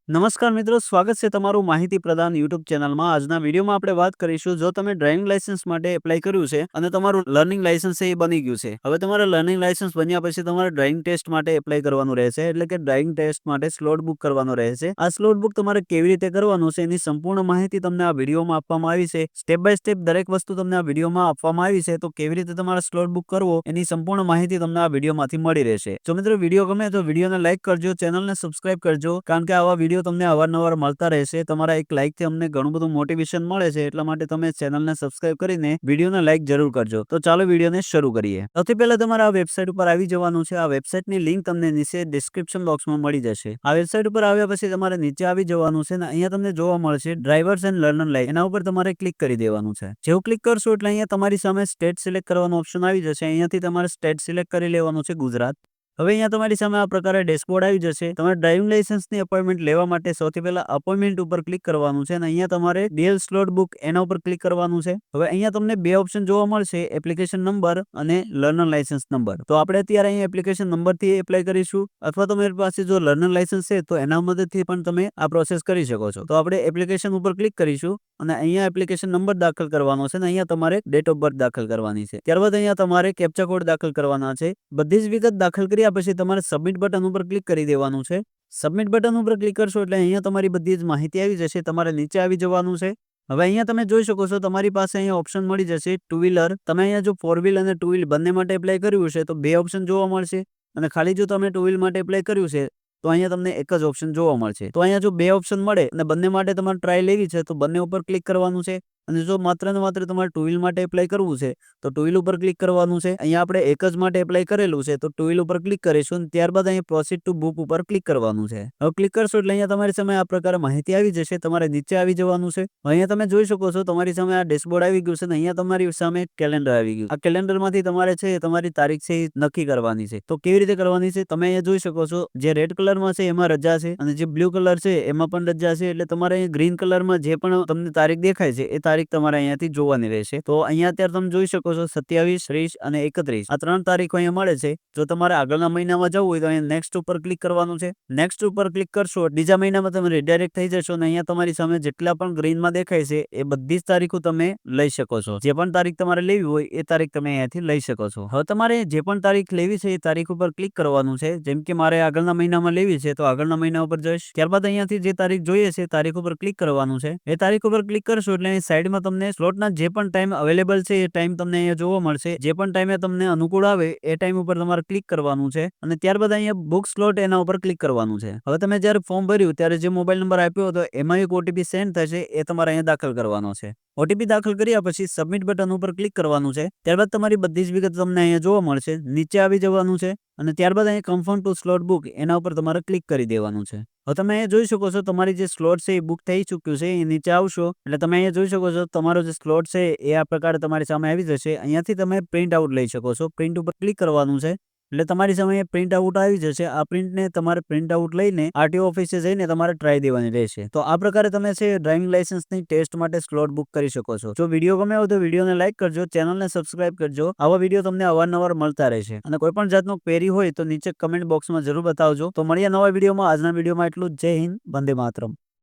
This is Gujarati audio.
નમસ્કાર મિત્રો, સ્વાગત છે તમારું માહિતી પ્રદાન યુટ્યુબ ચેનલમાં। આજના વિડીયોમાં આપણે વાત કરીશું, જો તમે ડ્રાઇવિંગ લાયસન્સ માટે એપ્લાય કર્યું છે અને તમારું લર્નિંગ લાયસન્સ છે એ બની ગયું છે। હવે તમારા લર્નિંગ લાયસન્સ બન્યા પછી તમારે ડ્રાઇવિંગ ટેસ્ટ માટે એપ્લાય કરવાનું રહેશે, એટલે કે ડ્રાઇવિંગ ટેસ્ટ માટે સ્લોટ બુક કરવાનો રહેશે। આ સ્લોટ બુક તમારે કેવી રીતે કરવાનું છે એની સંપૂર્ણ માહિતી તમને આ વિડીયોમાં આપવામાં આવી છે। સ્ટેપ બાય સ્ટેપ દરેક વસ્તુ તમને આ વિડીયોમાં આપવામાં આવી છે, તો કેવી રીતે તમારે સ્લોટ બુક કરવો એની સંપૂર્ણ માહિતી તમને આ વિડીયોમાંથી મળી રહેશે। જો મિત્રો વિડીયો ગમે તો વિડીયોને લાઈક કરજો, ચેનલને સબસ્ક્રાઇબ કરજો, કારણ કે આવા વિડીયો તમને અવારનવાર મળતા રહેશે। તમારા એક લાઈકથી અમને ઘણું બધું મોટિવેશન મળે છે, એટલા માટે તમે ચેનલને સબસ્ક્રાઇબ કરીને વિડીયોને લાઈક જરૂર કરજો। તો ચાલો વિડીયોને શરૂ કરીએ। સૌથી પહેલા તમારે આ વેબસાઇટ ઉપર આવી જવાનું છે। આ વેબસાઇટની લિંક તમને નીચે ડિસ્ક્રિપ્શન બોક્સમાં મળી જશે। આ વેબસાઇટ ઉપર આવ્યા પછી તમારે નીચે આવી જવાનું છે ને અહીંયા તમને જોવા મળશે ડ્રાઇવર્સ એન્ડ લર્નર લાઇન, એના ઉપર તમારે ક્લિક કરી દેવાનું છે। જેવું ક્લિક કરશો એટલે અહીંયા તમારી સામે સ્ટેટ સિલેક્ટ કરવાનો ઓપ્શન આવી જશે। અહીંયાથી તમારે સ્ટેટ સિલેક્ટ કરી લેવાનું છે ગુજરાત। હવે અહીંયા તમારી સામે આ પ્રકારે ડેશબોર્ડ આવી જશે। તમારે ડ્રાઇવિંગ લાયસન્સની અપોઇન્ટમેન્ટ લેવા માટે સૌથી પહેલા અપોઇન્ટમેન્ટ ઉપર ક્લિક કરવાનું છે અને અહીંયા તમારે ડીએલ સ્લોટ બુક એના ઉપર ક્લિક કરવાનું છે। હવે અહીંયા તમને બે ઓપ્શન જોવા મળશે, એપ્લિકેશન નંબર અને લર્નર લાયસન્સ નંબર। તો આપણે અત્યારે અહીંયા એપ્લિકેશન નંબરથી એપ્લાય કરીશું, અથવા તમારી પાસે જો લર્નર લાયસન્સ છે તો એના મદદથી પણ તમે આ પ્રોસેસ કરી શકો છો। તો આપણે એપ્લિકેશન ઉપર ક્લિક કરીશું અને અહીંયા એપ્લિકેશન નંબર દાખલ કરવાનો છે અને અહીંયા તમારે ડેટ ઓફ બર્થ દાખલ કરવાની છે। ત્યારબાદ અહીંયા તમારે કેપ્ચા કોડ દાખલ કરવાના છે। બધી જ વિગત દાખલ કર્યા પછી તમારે સબમિટ બટન ઉપર ક્લિક કરી દેવાનું છે। સબમિટ બટન ઉપર ક્લિક કરશો એટલે અહીંયા તમારી બધી જ માહિતી આવી જશે। તમારે નીચે આવી જવાનું છે। હવે અહીંયા તમે જોઈ શકો છો તમારી પાસે અહીંયા ઓપ્શન મળી જશે ટુ વ્હીલર। તમે અહીંયા જો ફોર વ્હીલ અને ટુ વ્હીલ બંને માટે એપ્લાય કર્યું છે તો બે ઓપ્શન જોવા મળશે, અને ખાલી જો તમે ટુ વ્હીલ માટે એપ્લાય કર્યું છે તો અહીંયા તમને એક જ ઓપ્શન જોવા મળશે। તો અહીંયા જો બે ઓપ્શન મળે અને બંને માટે તમારે ટ્રાય લેવી છે તો બંને ઉપર ક્લિક કરવાનું છે, અને જો માત્ર ને માત્ર તમારે ટુ વ્હીલ માટે એપ્લાય કરવું છે તો ટુ વ્હીલ ઉપર ક્લિક કરવાનું છે। અહીંયા આપણે એક જ માટે એપ્લાય કરેલું છે તો ટુ વ્હીલ ઉપર ક્લિક કરીશું, અને ત્યારબાદ અહીંયા પ્રોસીડ ટુ બુક ઉપર ક્લિક કરવાનું છે। હવે ક્લિક કરશો એટલે અહીંયા તમારી સામે આ પ્રકારે માહિતી આવી જશે। તમારે નીચે આવી જવાનું છે। અહીંયા તમે જોઈ શકો છો તમારી સામે આ ડેશબોર્ડ આવી ગયું છે, અને અહીંયા તમારી સામે કેલેન્ડર આવી ગયું। આ કેલેન્ડર માંથી તમારે છે તમારી તારીખ છે એ નક્કી કરવાની છે। તો કેવી રીતે કરવાની છે તમે અહીંયા જોઈ શકો છો, જે રેડ કલરમાં છે એમાં રજા છે, અને જે બ્લુ કલર છે એમાં પણ રજા છે। એટલે તમારે અહીંયા ગ્રીન કલરમાં જે પણ તમને તારીખ દેખાય છે એ તારીખ તમારે અહીંયાથી જોવાની રહેશે। તો અહીંયા અત્યારે તમે જોઈ શકો છો 27, 30 અને 31 આ ત્રણ તારીખો અહીંયા મળે છે। જો તમારે આગળના મહિનામાં જવું હોય તો અહીંયા નેક્સ્ટ ઉપર ક્લિક કરવાનું છે। નેક્સ્ટ ઉપર ક્લિક કરશો બીજા મહિનામાં તમે રિડાયરેક્ટ થઈ જશો, અને અહીંયા તમારી સામે જેટલા પણ ગ્રીનમાં દેખાય છે એ બધી જ તારીખો તમે લઈ શકો છો। જે પણ તારીખ તમારે લેવી હોય એ તારીખ તમે અહીંયાથી લઈ શકો છો। હવે તમારે જે પણ તારીખ લેવી છે એ તારીખ ઉપર ક્લિક કરવાનું છે। જેમ કે મારે આગળના મહિનામાં લેવી છે તો આગળના મહિના ઉપર જઈશ। ત્યારબાદ અહીંયાથી જે તારીખ જોઈએ છે તારીખ ઉપર ક્લિક કરવાનું છે। એ તારીખ ઉપર ક્લિક કરશો એટલે અહીં સાઈડમાં તમને સ્લોટના જે પણ ટાઈમ અવેલેબલ છે એ ટાઈમ તમને અહીંયા જોવા મળશે। જે પણ ટાઈમે તમને અનુકૂળ આવે એ ટાઈમ ઉપર તમારે ક્લિક કરવાનું છે, અને ત્યારબાદ અહીંયા બુક સ્લોટ એના ઉપર ક્લિક કરવાનું છે। હવે તમે જ્યારે ફોર્મ ભર્યું ત્યારે જે મોબાઈલ નંબર આપ્યો હતો એમાં એક ઓટીપી સેન્ડ થશે, એ તમારે અહીંયા દાખલ કરવાનો છે। ઓટીપી દાખલ કર્યા પછી સબમિટ બટન ઉપર ક્લિક કરવાનું છે। ત્યારબાદ તમારી બધી જ વિગત તમને અહીંયા જોવા મળશે। નીચે આવી જવાનું છે, અને ત્યારબાદ અહીંયા કન્ફર્મ ટુ સ્લોટ બુક એના ઉપર તમારે ક્લિક કરી દેવાનું છે। હવે તમે અહીંયા જોઈ શકો છો તમારી જે સ્લોટ છે એ બુક થઈ ચૂક્યું છે। એ નીચે આવશો એટલે તમે અહીંયા જોઈ શકો છો તમારો જે સ્લોટ છે એ આ પ્રકારે તમારી સામે આવી જશે। અહીંયાથી તમે પ્રિન્ટ આઉટ લઈ શકો છો। પ્રિન્ટ ઉપર ક્લિક કરવાનું છે એટલે તમારી સામે પ્રિન્ટ આઉટ આવી જશે। આ પ્રિન્ટને તમારે પ્રિન્ટ આઉટ લઈને આરટીઓ ઓફિસે જઈને તમારે ટ્રાય દેવાની રહેશે। તો આ પ્રકારે તમે છે ડ્રાઇવિંગ લાયસન્સની ટેસ્ટ માટે સ્લોટ બુક કરી શકો છો। જો વિડીયો ગમે હોય તો વિડીયોને લાઈક કરજો, ચેનલને સબસ્ક્રાઇબ કરજો। આવા વિડીયો તમને અવારનવાર મળતા રહેશે, અને કોઈ પણ જાતનો ક્વેરી હોય તો નીચે કમેન્ટ બોક્સમાં જરૂર બતાવજો। તો મળીએ નવા વિડીયોમાં। આજના વિડીયોમાં એટલું જ। જય હિન્દ, વંદે માતરમ।